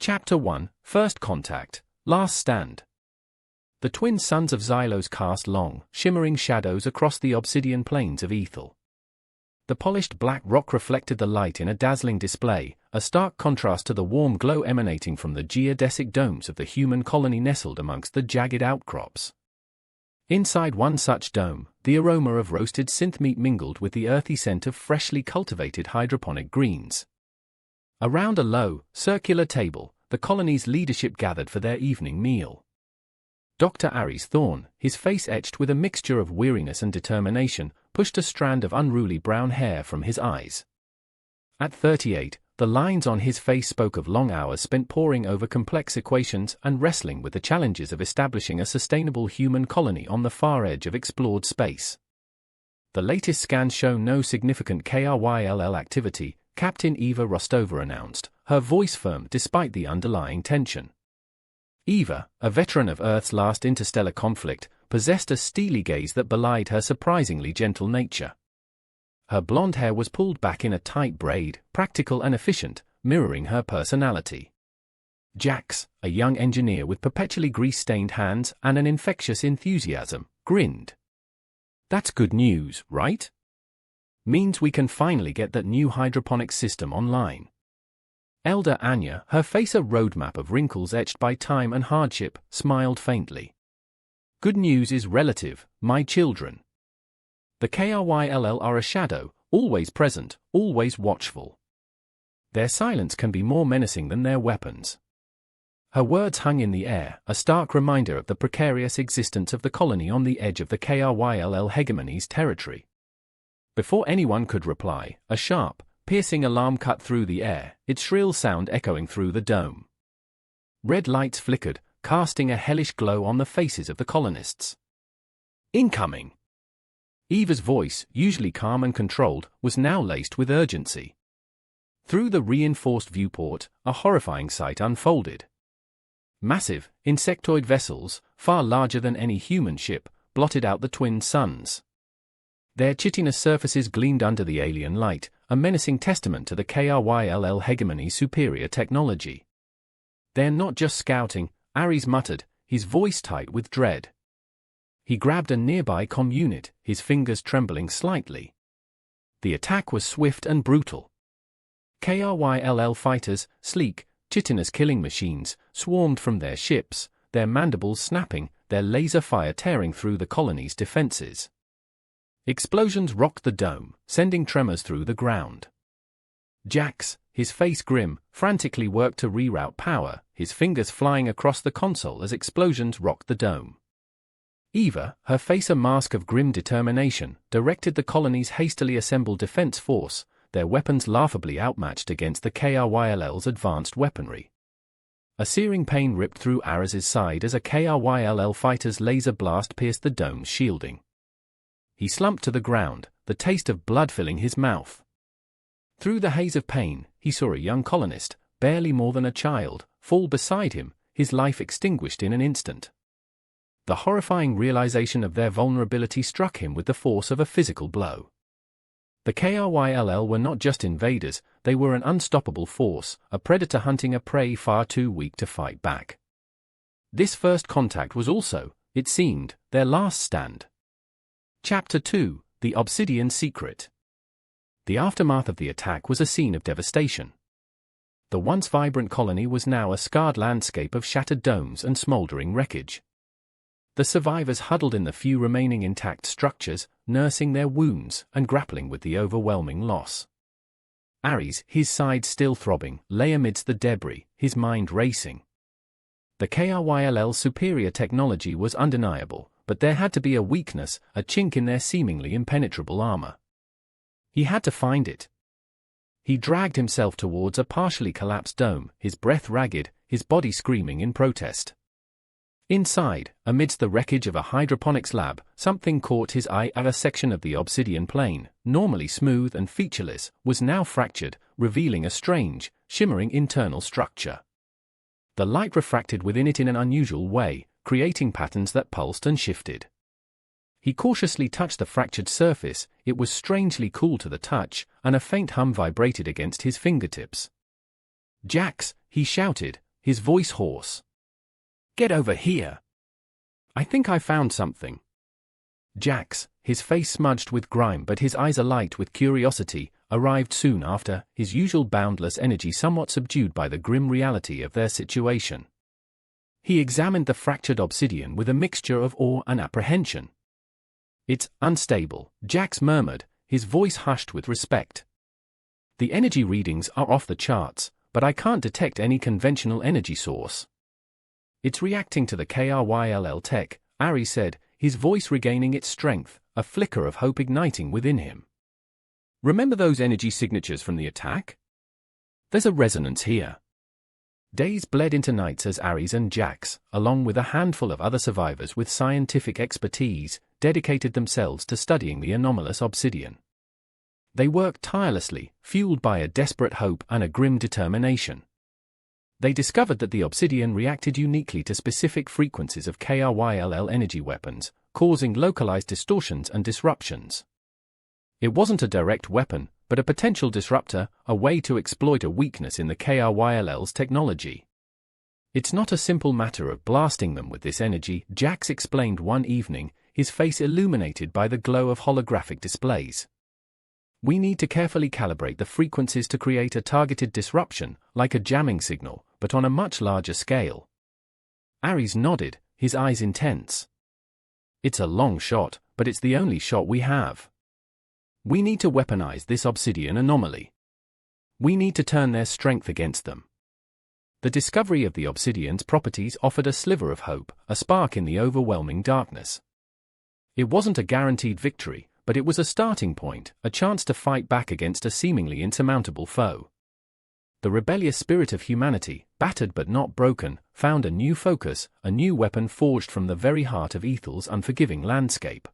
Chapter 1, First Contact, Last Stand. The twin sons of Xylos cast long, shimmering shadows across the obsidian plains of Aethel. The polished black rock reflected the light in a dazzling display, a stark contrast to the warm glow emanating from the geodesic domes of the human colony nestled amongst the jagged outcrops. Inside one such dome, the aroma of roasted synth meat mingled with the earthy scent of freshly cultivated hydroponic greens. Around a low, circular table, the colony's leadership gathered for their evening meal. Dr. Ariston, his face etched with a mixture of weariness and determination, pushed a strand of unruly brown hair from his eyes. At 38, the lines on his face spoke of long hours spent poring over complex equations and wrestling with the challenges of establishing a sustainable human colony on the far edge of explored space. The latest scans show no significant Krill activity, Captain Eva Rostova announced, her voice firm despite the underlying tension. Eva, a veteran of Earth's last interstellar conflict, possessed a steely gaze that belied her surprisingly gentle nature. Her blonde hair was pulled back in a tight braid, practical and efficient, mirroring her personality. Jax, a young engineer with perpetually grease-stained hands and an infectious enthusiasm, grinned. "That's good news, right? Means we can finally get that new hydroponics system online." Elder Anya, her face a roadmap of wrinkles etched by time and hardship, smiled faintly. "Good news is relative, my children. The Krill are a shadow, always present, always watchful. Their silence can be more menacing than their weapons." Her words hung in the air, a stark reminder of the precarious existence of the colony on the edge of the Krill hegemony's territory. Before anyone could reply, a sharp, piercing alarm cut through the air, its shrill sound echoing through the dome. Red lights flickered, casting a hellish glow on the faces of the colonists. "Incoming!" Eva's voice, usually calm and controlled, was now laced with urgency. Through the reinforced viewport, a horrifying sight unfolded. Massive, insectoid vessels, far larger than any human ship, blotted out the twin suns. Their chitinous surfaces gleamed under the alien light, a menacing testament to the Krill hegemony's superior technology. "They're not just scouting," Ares muttered, his voice tight with dread. He grabbed a nearby comm unit, his fingers trembling slightly. The attack was swift and brutal. Krill fighters, sleek, chitinous killing machines, swarmed from their ships, their mandibles snapping, their laser fire tearing through the colony's defenses. Explosions rocked the dome, sending tremors through the ground. Jax, his face grim, frantically worked to reroute power, his fingers flying across the console as explosions rocked the dome. Eva, her face a mask of grim determination, directed the colony's hastily assembled defense force, their weapons laughably outmatched against the Krill's advanced weaponry. A searing pain ripped through Ares's side as a Krill fighter's laser blast pierced the dome's shielding. He slumped to the ground, the taste of blood filling his mouth. Through the haze of pain, he saw a young colonist, barely more than a child, fall beside him, his life extinguished in an instant. The horrifying realization of their vulnerability struck him with the force of a physical blow. The Krill were not just invaders, they were an unstoppable force, a predator hunting a prey far too weak to fight back. This first contact was also, it seemed, their last stand. Chapter 2, The Obsidian Secret. The aftermath of the attack was a scene of devastation. The once vibrant colony was now a scarred landscape of shattered domes and smoldering wreckage. The survivors huddled in the few remaining intact structures, nursing their wounds and grappling with the overwhelming loss. Ares, his side still throbbing, lay amidst the debris, his mind racing. The Krill's superior technology was undeniable, but there had to be a weakness, a chink in their seemingly impenetrable armor. He had to find it. He dragged himself towards a partially collapsed dome, his breath ragged, his body screaming in protest. Inside, amidst the wreckage of a hydroponics lab, something caught his eye. A section of the obsidian plane, normally smooth and featureless, was now fractured, revealing a strange, shimmering internal structure. The light refracted within it in an unusual way, creating patterns that pulsed and shifted. He cautiously touched the fractured surface, it was strangely cool to the touch, and a faint hum vibrated against his fingertips. "Jax," he shouted, his voice hoarse. "Get over here! I think I found something." Jax, his face smudged with grime but his eyes alight with curiosity, arrived soon after, his usual boundless energy somewhat subdued by the grim reality of their situation. He examined the fractured obsidian with a mixture of awe and apprehension. "It's unstable," Jax murmured, his voice hushed with respect. "The energy readings are off the charts, but I can't detect any conventional energy source." "It's reacting to the KRYLL tech," Ari said, his voice regaining its strength, a flicker of hope igniting within him. "Remember those energy signatures from the attack? There's a resonance here." Days bled into nights as Ares and Jax, along with a handful of other survivors with scientific expertise, dedicated themselves to studying the anomalous obsidian. They worked tirelessly, fueled by a desperate hope and a grim determination. They discovered that the obsidian reacted uniquely to specific frequencies of KRYLL energy weapons, causing localized distortions and disruptions. It wasn't a direct weapon, but a potential disruptor, a way to exploit a weakness in the KRYLL's technology. "It's not a simple matter of blasting them with this energy," Jax explained one evening, his face illuminated by the glow of holographic displays. "We need to carefully calibrate the frequencies to create a targeted disruption, like a jamming signal, but on a much larger scale." Ares nodded, his eyes intense. "It's a long shot, but it's the only shot we have. We need to weaponize this obsidian anomaly. We need to turn their strength against them." The discovery of the obsidian's properties offered a sliver of hope, a spark in the overwhelming darkness. It wasn't a guaranteed victory, but it was a starting point, a chance to fight back against a seemingly insurmountable foe. The rebellious spirit of humanity, battered but not broken, found a new focus, a new weapon forged from the very heart of Aethel's unforgiving landscape.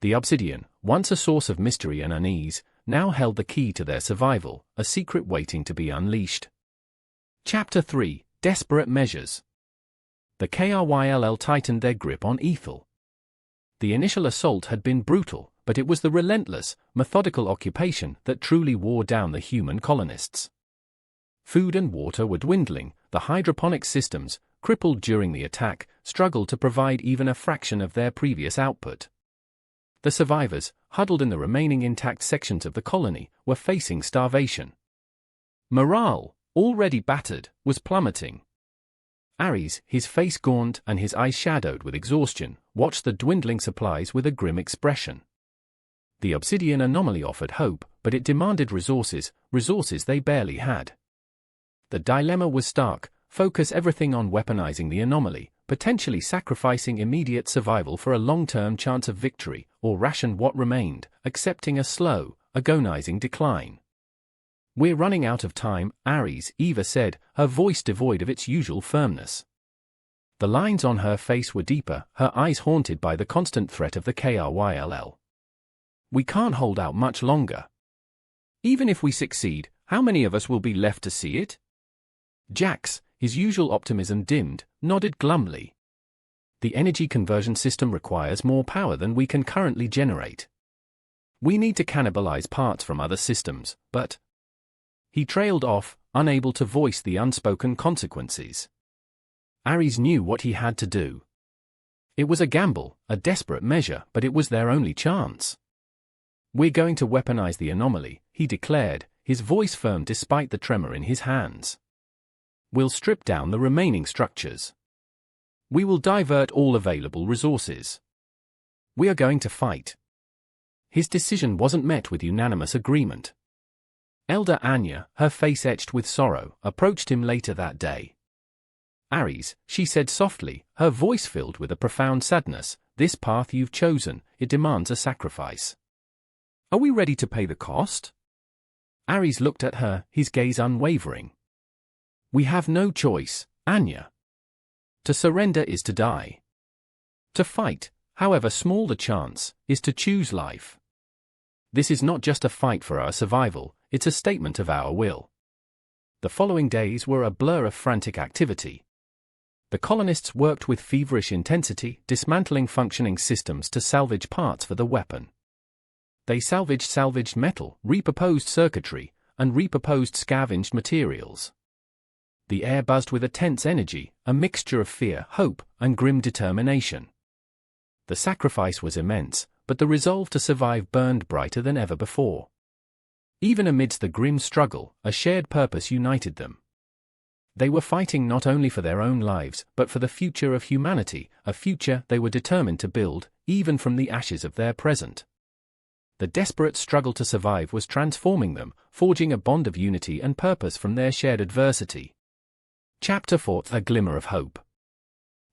The obsidian, once a source of mystery and unease, now held the key to their survival, a secret waiting to be unleashed. Chapter 3: Desperate Measures. The KRYLL tightened their grip on Aethel. The initial assault had been brutal, but it was the relentless, methodical occupation that truly wore down the human colonists. Food and water were dwindling, the hydroponic systems, crippled during the attack, struggled to provide even a fraction of their previous output. The survivors, huddled in the remaining intact sections of the colony, were facing starvation. Morale, already battered, was plummeting. Ares, his face gaunt and his eyes shadowed with exhaustion, watched the dwindling supplies with a grim expression. The obsidian anomaly offered hope, but it demanded resources they barely had. The dilemma was stark: focus everything on weaponizing the anomaly, potentially sacrificing immediate survival for a long-term chance of victory, or ration what remained, accepting a slow, agonizing decline. "We're running out of time," Ares, Eva said, her voice devoid of its usual firmness. The lines on her face were deeper, her eyes haunted by the constant threat of the KRYLL. "We can't hold out much longer. Even if we succeed, how many of us will be left to see it?" Jax, his usual optimism dimmed, nodded glumly. "The energy conversion system requires more power than we can currently generate. We need to cannibalize parts from other systems, but..." He trailed off, unable to voice the unspoken consequences. Ares knew what he had to do. It was a gamble, a desperate measure, but it was their only chance. "We're going to weaponize the anomaly," he declared, his voice firm despite the tremor in his hands. "We'll strip down the remaining structures. We will divert all available resources. We are going to fight." His decision wasn't met with unanimous agreement. Elder Anya, her face etched with sorrow, approached him later that day. "Ares," she said softly, her voice filled with a profound sadness, "this path you've chosen, it demands a sacrifice. Are we ready to pay the cost?" Ares looked at her, his gaze unwavering. "We have no choice, Anya. To surrender is to die. To fight, however small the chance, is to choose life. This is not just a fight for our survival, it's a statement of our will." The following days were a blur of frantic activity. The colonists worked with feverish intensity, dismantling functioning systems to salvage parts for the weapon. They salvaged metal, repurposed circuitry, and repurposed scavenged materials. The air buzzed with a tense energy, a mixture of fear, hope, and grim determination. The sacrifice was immense, but the resolve to survive burned brighter than ever before. Even amidst the grim struggle, a shared purpose united them. They were fighting not only for their own lives, but for the future of humanity, a future they were determined to build, even from the ashes of their present. The desperate struggle to survive was transforming them, forging a bond of unity and purpose from their shared adversity. Chapter 4: A Glimmer of Hope.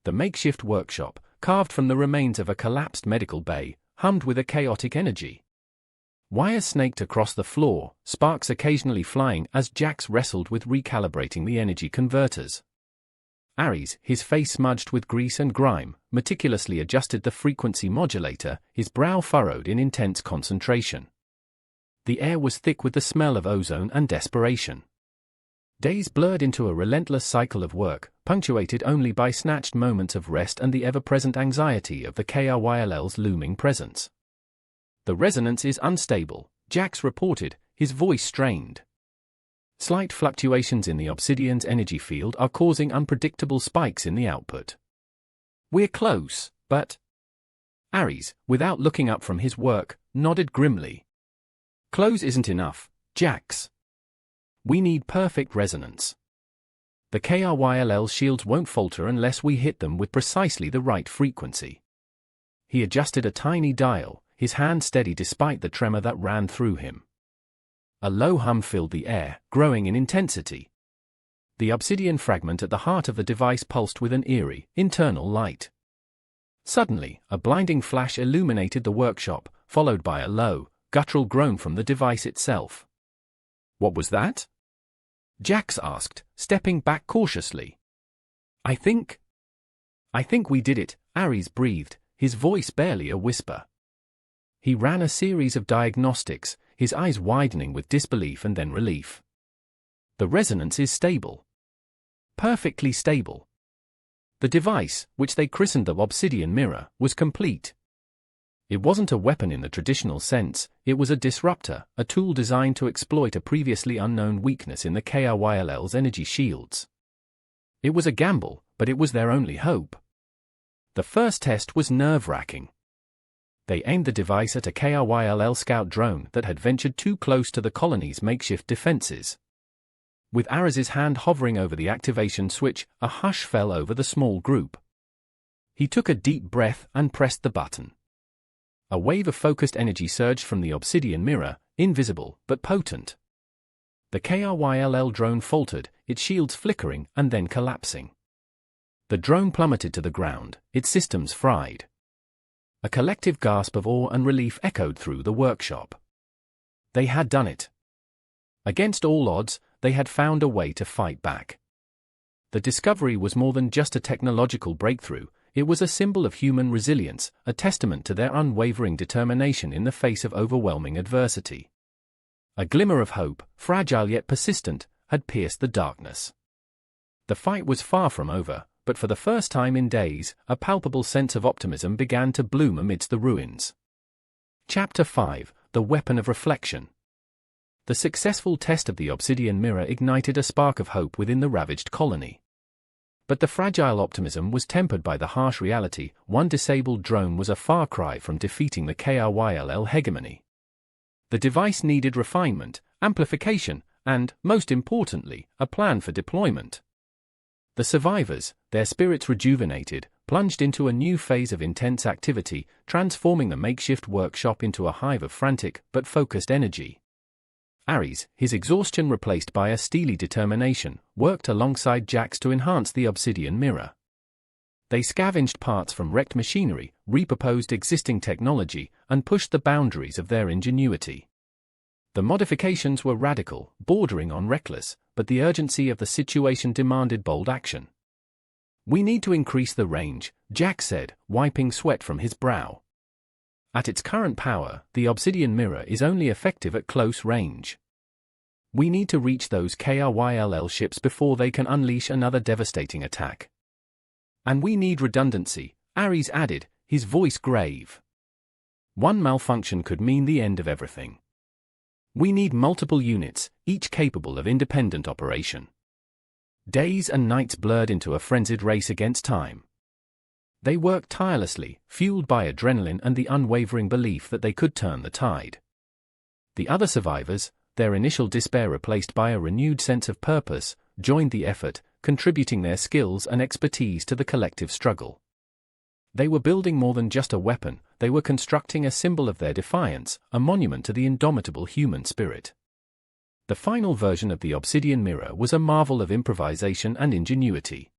The makeshift workshop, carved from the remains of a collapsed medical bay, hummed with a chaotic energy. Wires snaked across the floor, sparks occasionally flying as Jax wrestled with recalibrating the energy converters. Ares, his face smudged with grease and grime, meticulously adjusted the frequency modulator, his brow furrowed in intense concentration. The air was thick with the smell of ozone and desperation. Days blurred into a relentless cycle of work, punctuated only by snatched moments of rest and the ever-present anxiety of the KRYLL's looming presence. "The resonance is unstable," Jax reported, his voice strained. "Slight fluctuations in the Obsidian's energy field are causing unpredictable spikes in the output. We're close, but..." Ares, without looking up from his work, nodded grimly. "Close isn't enough, Jax. We need perfect resonance. The KRYLL shields won't falter unless we hit them with precisely the right frequency." He adjusted a tiny dial, his hand steady despite the tremor that ran through him. A low hum filled the air, growing in intensity. The obsidian fragment at the heart of the device pulsed with an eerie, internal light. Suddenly, a blinding flash illuminated the workshop, followed by a low, guttural groan from the device itself. "What was that?" Jax asked, stepping back cautiously. I think we did it," Ares breathed, his voice barely a whisper. He ran a series of diagnostics, his eyes widening with disbelief and then relief. "The resonance is stable. Perfectly stable." The device, which they christened the Obsidian Mirror, was complete. It wasn't a weapon in the traditional sense, it was a disruptor, a tool designed to exploit a previously unknown weakness in the KRYLL's energy shields. It was a gamble, but it was their only hope. The first test was nerve-wracking. They aimed the device at a KRYLL scout drone that had ventured too close to the colony's makeshift defenses. With Ares's hand hovering over the activation switch, a hush fell over the small group. He took a deep breath and pressed the button. A wave of focused energy surged from the Obsidian Mirror, invisible but potent. The KRYLL drone faltered, its shields flickering and then collapsing. The drone plummeted to the ground, its systems fried. A collective gasp of awe and relief echoed through the workshop. They had done it. Against all odds, they had found a way to fight back. The discovery was more than just a technological breakthrough, it was a symbol of human resilience, a testament to their unwavering determination in the face of overwhelming adversity. A glimmer of hope, fragile yet persistent, had pierced the darkness. The fight was far from over, but for the first time in days, a palpable sense of optimism began to bloom amidst the ruins. Chapter 5: The Weapon of Reflection. The successful test of the Obsidian Mirror ignited a spark of hope within the ravaged colony. But the fragile optimism was tempered by the harsh reality: one disabled drone was a far cry from defeating the KRYLL hegemony. The device needed refinement, amplification, and, most importantly, a plan for deployment. The survivors, their spirits rejuvenated, plunged into a new phase of intense activity, transforming the makeshift workshop into a hive of frantic but focused energy. Ares, his exhaustion replaced by a steely determination, worked alongside Jax to enhance the Obsidian Mirror. They scavenged parts from wrecked machinery, repurposed existing technology, and pushed the boundaries of their ingenuity. The modifications were radical, bordering on reckless, but the urgency of the situation demanded bold action. "We need to increase the range," Jax said, wiping sweat from his brow. At its current power, the Obsidian Mirror is only effective at close range. We need to reach those KRYLL ships before they can unleash another devastating attack. "And we need redundancy," Ares added, his voice grave. "One malfunction could mean the end of everything. We need multiple units, each capable of independent operation." Days and nights blurred into a frenzied race against time. They worked tirelessly, fueled by adrenaline and the unwavering belief that they could turn the tide. The other survivors, their initial despair replaced by a renewed sense of purpose, joined the effort, contributing their skills and expertise to the collective struggle. They were building more than just a weapon, they were constructing a symbol of their defiance, a monument to the indomitable human spirit. The final version of the Obsidian Mirror was a marvel of improvisation and ingenuity.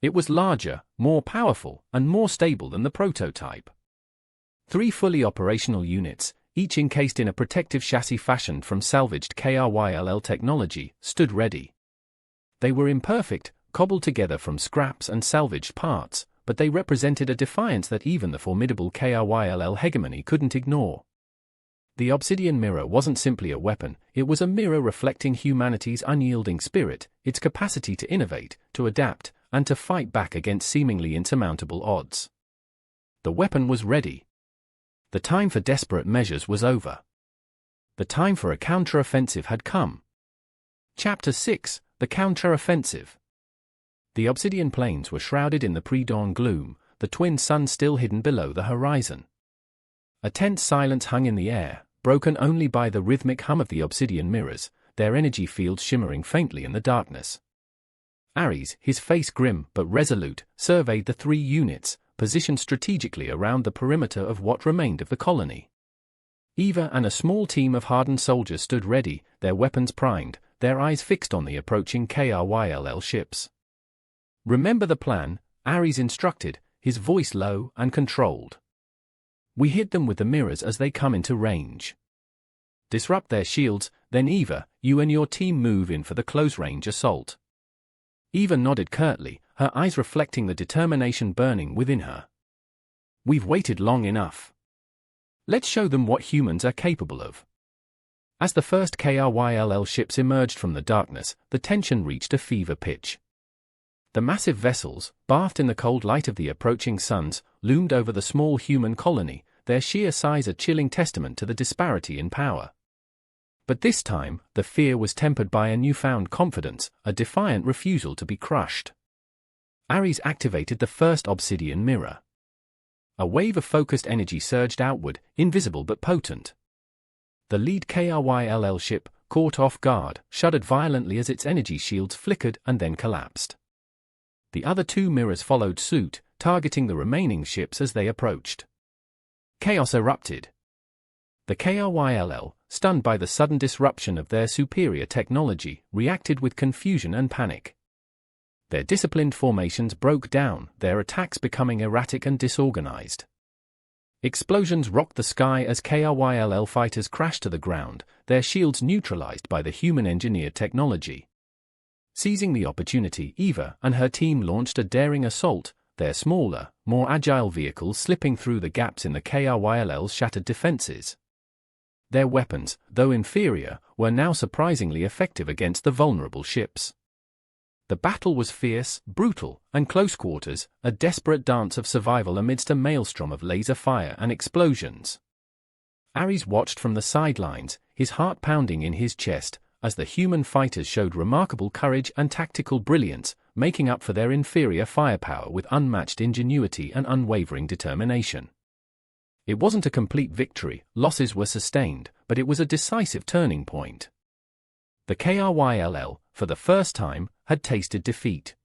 It was larger, more powerful, and more stable than the prototype. 3 fully operational units, each encased in a protective chassis fashioned from salvaged KRYLL technology, stood ready. They were imperfect, cobbled together from scraps and salvaged parts, but they represented a defiance that even the formidable KRYLL hegemony couldn't ignore. The Obsidian Mirror wasn't simply a weapon, it was a mirror reflecting humanity's unyielding spirit, its capacity to innovate, to adapt, and to fight back against seemingly insurmountable odds. The weapon was ready. The time for desperate measures was over. The time for a counter-offensive had come. Chapter 6: The Counter-Offensive. The Obsidian Plains were shrouded in the pre-dawn gloom, the twin suns still hidden below the horizon. A tense silence hung in the air, broken only by the rhythmic hum of the Obsidian Mirrors, their energy fields shimmering faintly in the darkness. Ares, his face grim but resolute, surveyed the 3 units, positioned strategically around the perimeter of what remained of the colony. Eva and a small team of hardened soldiers stood ready, their weapons primed, their eyes fixed on the approaching KRYLL ships. "Remember the plan," Ares instructed, his voice low and controlled. "We hit them with the mirrors as they come into range. Disrupt their shields, then Eva, you and your team move in for the close-range assault." Eva nodded curtly, her eyes reflecting the determination burning within her. "We've waited long enough. Let's show them what humans are capable of." As the first KRYLL ships emerged from the darkness, the tension reached a fever pitch. The massive vessels, bathed in the cold light of the approaching suns, loomed over the small human colony, their sheer size a chilling testament to the disparity in power. But this time, the fear was tempered by a newfound confidence, a defiant refusal to be crushed. Ares activated the first Obsidian Mirror. A wave of focused energy surged outward, invisible but potent. The lead KRYLL ship, caught off guard, shuddered violently as its energy shields flickered and then collapsed. The other 2 mirrors followed suit, targeting the remaining ships as they approached. Chaos erupted. The KRYLL, stunned by the sudden disruption of their superior technology, reacted with confusion and panic. Their disciplined formations broke down, their attacks becoming erratic and disorganized. Explosions rocked the sky as KRYLL fighters crashed to the ground, their shields neutralized by the human-engineered technology. Seizing the opportunity, Eva and her team launched a daring assault, their smaller, more agile vehicles slipping through the gaps in the KRYLL's shattered defenses. Their weapons, though inferior, were now surprisingly effective against the vulnerable ships. The battle was fierce, brutal, and close quarters, a desperate dance of survival amidst a maelstrom of laser fire and explosions. Ares watched from the sidelines, his heart pounding in his chest, as the human fighters showed remarkable courage and tactical brilliance, making up for their inferior firepower with unmatched ingenuity and unwavering determination. It wasn't a complete victory, losses were sustained, but it was a decisive turning point. The KRYLL, for the first time, had tasted defeat.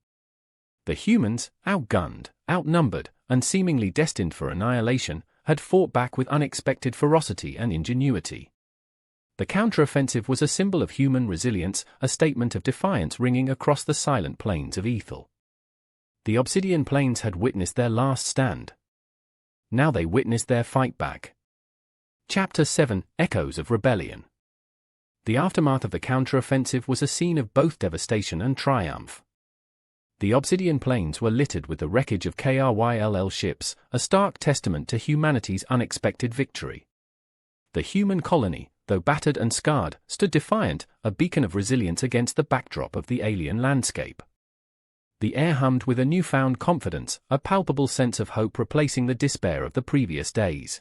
The humans, outgunned, outnumbered, and seemingly destined for annihilation, had fought back with unexpected ferocity and ingenuity. The counteroffensive was a symbol of human resilience, a statement of defiance ringing across the silent plains of Aethel. The Obsidian Plains had witnessed their last stand. Now they witnessed their fight back. Chapter 7: Echoes of Rebellion. The aftermath of the counteroffensive was a scene of both devastation and triumph. The Obsidian Plains were littered with the wreckage of KRYLL ships, a stark testament to humanity's unexpected victory. The human colony, though battered and scarred, stood defiant, a beacon of resilience against the backdrop of the alien landscape. The air hummed with a newfound confidence, a palpable sense of hope replacing the despair of the previous days.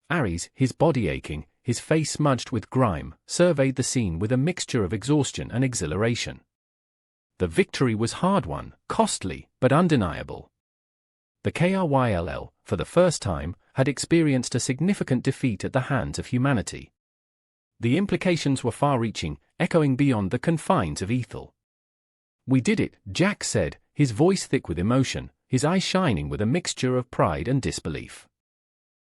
Ares, his body aching, his face smudged with grime, surveyed the scene with a mixture of exhaustion and exhilaration. The victory was hard-won, costly, but undeniable. The Krill, for the first time, had experienced a significant defeat at the hands of humanity. The implications were far-reaching, echoing beyond the confines of Aethel. "We did it," Jack said, his voice thick with emotion, his eyes shining with a mixture of pride and disbelief.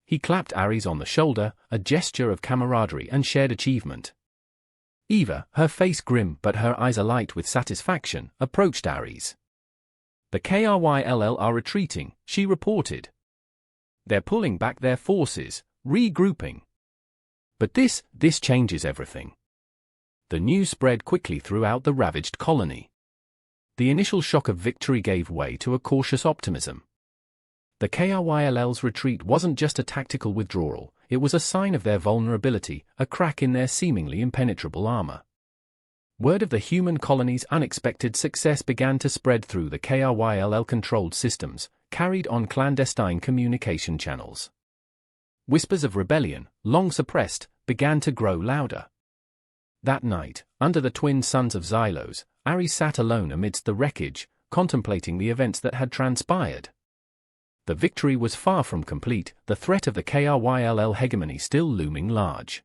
He clapped Ares on the shoulder, a gesture of camaraderie and shared achievement. Eva, her face grim but her eyes alight with satisfaction, approached Ares. "The Krill are retreating," she reported. "They're pulling back their forces, regrouping. But this changes everything." The news spread quickly throughout the ravaged colony. The initial shock of victory gave way to a cautious optimism. The Krill's retreat wasn't just a tactical withdrawal, it was a sign of their vulnerability, a crack in their seemingly impenetrable armor. Word of the human colony's unexpected success began to spread through the Krill-controlled systems, carried on clandestine communication channels. Whispers of rebellion, long suppressed, began to grow louder. That night, under the twin suns of Xylos, Ares sat alone amidst the wreckage, contemplating the events that had transpired. The victory was far from complete, the threat of the Krill hegemony still looming large.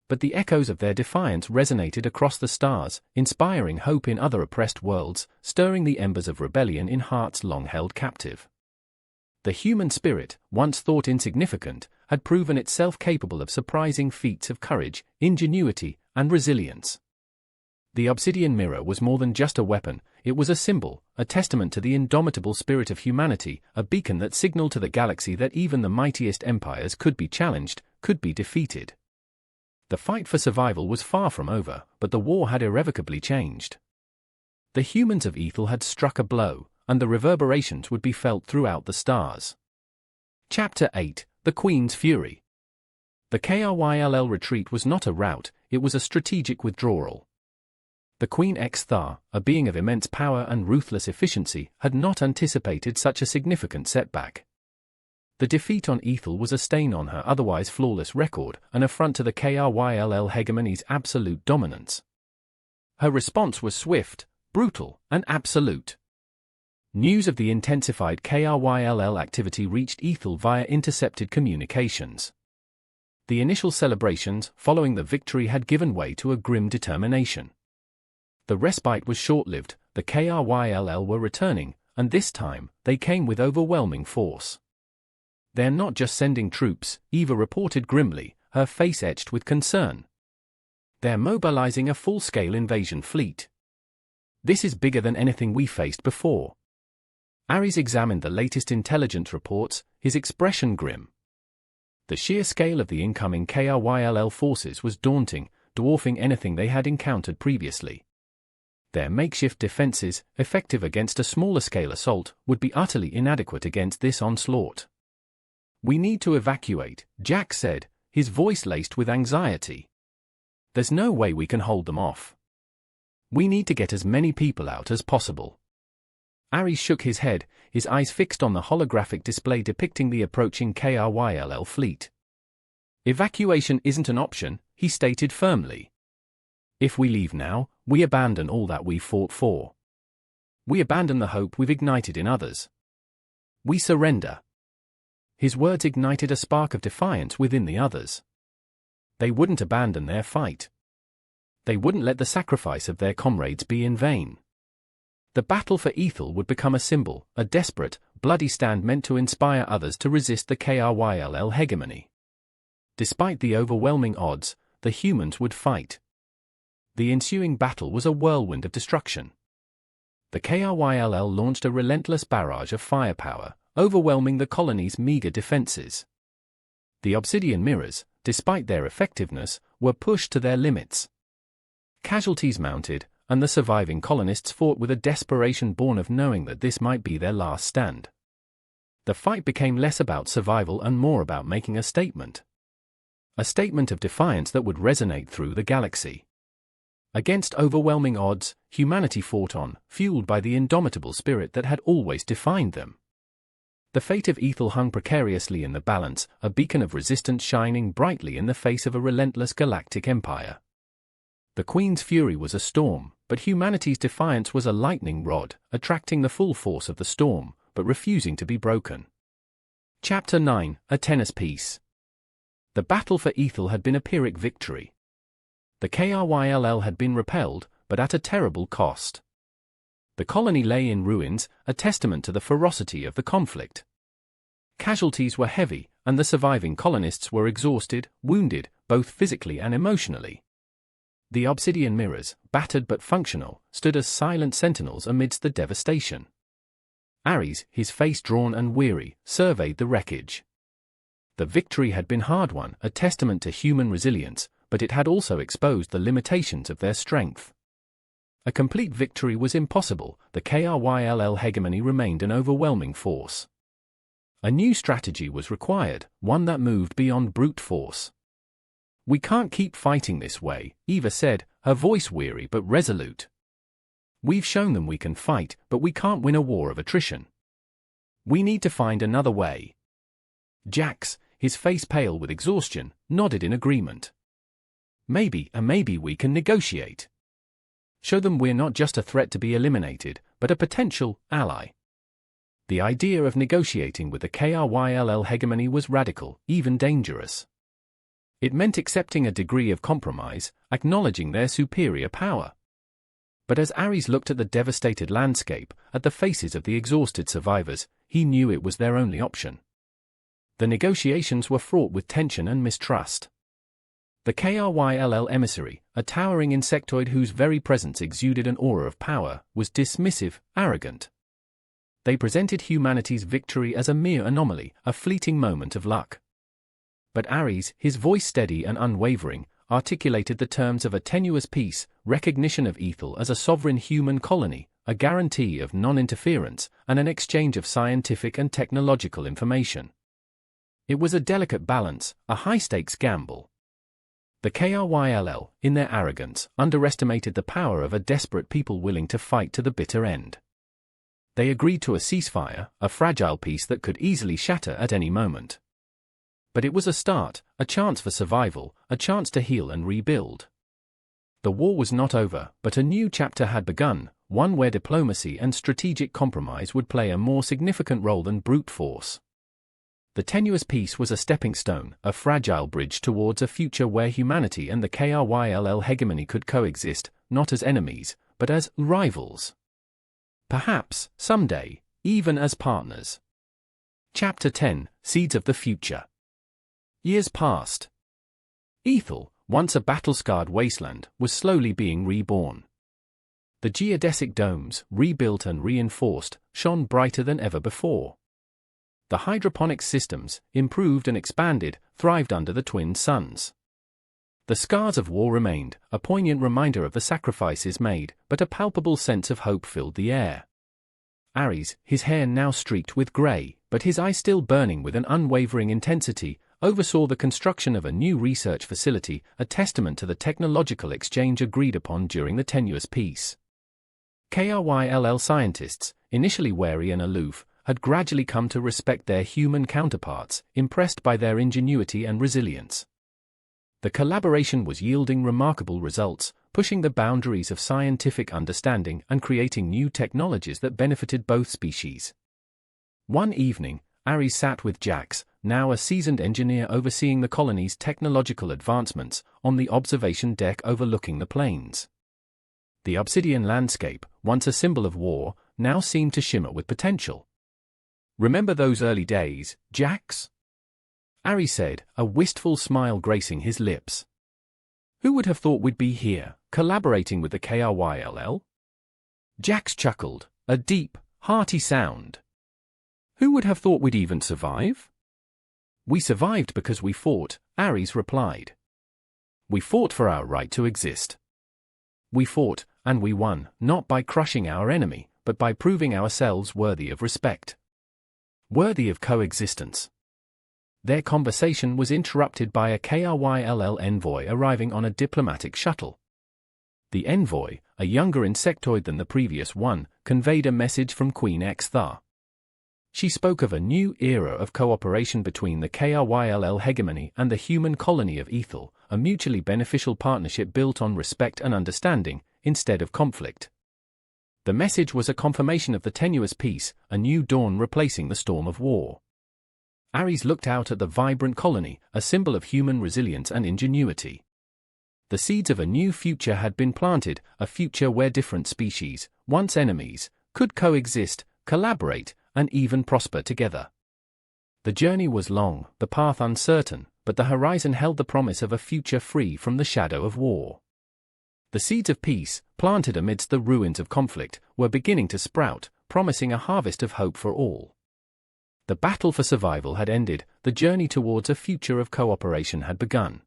But the echoes of their defiance resonated across the stars, inspiring hope in other oppressed worlds, stirring the embers of rebellion in hearts long held captive. The human spirit, once thought insignificant, had proven itself capable of surprising feats of courage, ingenuity, and resilience. The Obsidian Mirror was more than just a weapon, it was a symbol, a testament to the indomitable spirit of humanity, a beacon that signaled to the galaxy that even the mightiest empires could be challenged, could be defeated. The fight for survival was far from over, but the war had irrevocably changed. The humans of Aethel had struck a blow, and the reverberations would be felt throughout the stars. Chapter 8: The Queen's Fury. The Krill retreat was not a rout, it was a strategic withdrawal. The Queen Thar, a being of immense power and ruthless efficiency, had not anticipated such a significant setback. The defeat on Aethel was a stain on her otherwise flawless record, an affront to the Krill hegemony's absolute dominance. Her response was swift, brutal, and absolute. News of the intensified Krill activity reached Aethel via intercepted communications. The initial celebrations following the victory had given way to a grim determination. The respite was short-lived, the Krill were returning, and this time, they came with overwhelming force. "They're not just sending troops," Eva reported grimly, her face etched with concern. "They're mobilizing a full-scale invasion fleet. This is bigger than anything we faced before." Ares examined the latest intelligence reports, his expression grim. The sheer scale of the incoming Krill forces was daunting, dwarfing anything they had encountered previously. Their makeshift defenses, effective against a smaller-scale assault, would be utterly inadequate against this onslaught. "We need to evacuate," Jack said, his voice laced with anxiety. "There's no way we can hold them off. We need to get as many people out as possible." Ares shook his head, his eyes fixed on the holographic display depicting the approaching Krill fleet. "Evacuation isn't an option," he stated firmly. "If we leave now, we abandon all that we fought for. We abandon the hope we've ignited in others. We surrender." His words ignited a spark of defiance within the others. They wouldn't abandon their fight. They wouldn't let the sacrifice of their comrades be in vain. The battle for Aethel would become a symbol, a desperate, bloody stand meant to inspire others to resist the Krill hegemony. Despite the overwhelming odds, the humans would fight. The ensuing battle was a whirlwind of destruction. The Krill launched a relentless barrage of firepower, overwhelming the colony's meager defenses. The Obsidian Mirrors, despite their effectiveness, were pushed to their limits. Casualties mounted, and the surviving colonists fought with a desperation born of knowing that this might be their last stand. The fight became less about survival and more about making a statement. A statement of defiance that would resonate through the galaxy. Against overwhelming odds, humanity fought on, fueled by the indomitable spirit that had always defined them. The fate of Aethel hung precariously in the balance, a beacon of resistance shining brightly in the face of a relentless galactic empire. The Queen's fury was a storm, but humanity's defiance was a lightning rod, attracting the full force of the storm, but refusing to be broken. Chapter 9, A Tennis Piece. The battle for Aethel had been a Pyrrhic victory. The Krill had been repelled, but at a terrible cost. The colony lay in ruins, a testament to the ferocity of the conflict. Casualties were heavy, and the surviving colonists were exhausted, wounded, both physically and emotionally. The Obsidian Mirrors, battered but functional, stood as silent sentinels amidst the devastation. Ares, his face drawn and weary, surveyed the wreckage. The victory had been hard-won, a testament to human resilience, but it had also exposed the limitations of their strength. A complete victory was impossible. The Krill hegemony remained an overwhelming force. A new strategy was required, one that moved beyond brute force. "We can't keep fighting this way," Eva said, her voice weary but resolute. "We've shown them we can fight, but we can't win a war of attrition. We need to find another way." Jax, his face pale with exhaustion, nodded in agreement. Maybe we can negotiate. Show them we're not just a threat to be eliminated, but a potential ally." The idea of negotiating with the Krill hegemony was radical, even dangerous. It meant accepting a degree of compromise, acknowledging their superior power. But as Ares looked at the devastated landscape, at the faces of the exhausted survivors, he knew it was their only option. The negotiations were fraught with tension and mistrust. The Krill emissary, a towering insectoid whose very presence exuded an aura of power, was dismissive, arrogant. They presented humanity's victory as a mere anomaly, a fleeting moment of luck. But Ares, his voice steady and unwavering, articulated the terms of a tenuous peace, recognition of Aethel as a sovereign human colony, a guarantee of non-interference, and an exchange of scientific and technological information. It was a delicate balance, a high-stakes gamble. The Krill, in their arrogance, underestimated the power of a desperate people willing to fight to the bitter end. They agreed to a ceasefire, a fragile peace that could easily shatter at any moment. But it was a start, a chance for survival, a chance to heal and rebuild. The war was not over, but a new chapter had begun, one where diplomacy and strategic compromise would play a more significant role than brute force. The tenuous peace was a stepping stone, a fragile bridge towards a future where humanity and the Krill hegemony could coexist, not as enemies, but as rivals. Perhaps, someday, even as partners. Chapter 10, Seeds of the Future. Years passed. Aethel, once a battle-scarred wasteland, was slowly being reborn. The geodesic domes, rebuilt and reinforced, shone brighter than ever before. The hydroponic systems, improved and expanded, thrived under the twin suns. The scars of war remained, a poignant reminder of the sacrifices made, but a palpable sense of hope filled the air. Ares, his hair now streaked with grey, but his eyes still burning with an unwavering intensity, oversaw the construction of a new research facility, a testament to the technological exchange agreed upon during the tenuous peace. Krill scientists, initially wary and aloof, had gradually come to respect their human counterparts, impressed by their ingenuity and resilience. The collaboration was yielding remarkable results, pushing the boundaries of scientific understanding and creating new technologies that benefited both species. One evening, Ares sat with Jax, now a seasoned engineer overseeing the colony's technological advancements, on the observation deck overlooking the plains. The obsidian landscape, once a symbol of war, now seemed to shimmer with potential. "Remember those early days, Jax?" Ares said, a wistful smile gracing his lips. "Who would have thought we'd be here, collaborating with the Krill?" Jax chuckled, a deep, hearty sound. "Who would have thought we'd even survive?" "We survived because we fought," Ares replied. "We fought for our right to exist. We fought, and we won, not by crushing our enemy, but by proving ourselves worthy of respect. Worthy of coexistence." Their conversation was interrupted by a Krill envoy arriving on a diplomatic shuttle. The envoy, a younger insectoid than the previous one, conveyed a message from Queen Aethel. She spoke of a new era of cooperation between the Kryll hegemony and the human colony of Aethel, a mutually beneficial partnership built on respect and understanding, instead of conflict. The message was a confirmation of the tenuous peace, a new dawn replacing the storm of war. Ares looked out at the vibrant colony, a symbol of human resilience and ingenuity. The seeds of a new future had been planted, a future where different species, once enemies, could coexist, collaborate, and even prosper together. The journey was long, the path uncertain, but the horizon held the promise of a future free from the shadow of war. The seeds of peace, planted amidst the ruins of conflict, were beginning to sprout, promising a harvest of hope for all. The battle for survival had ended, the journey towards a future of cooperation had begun.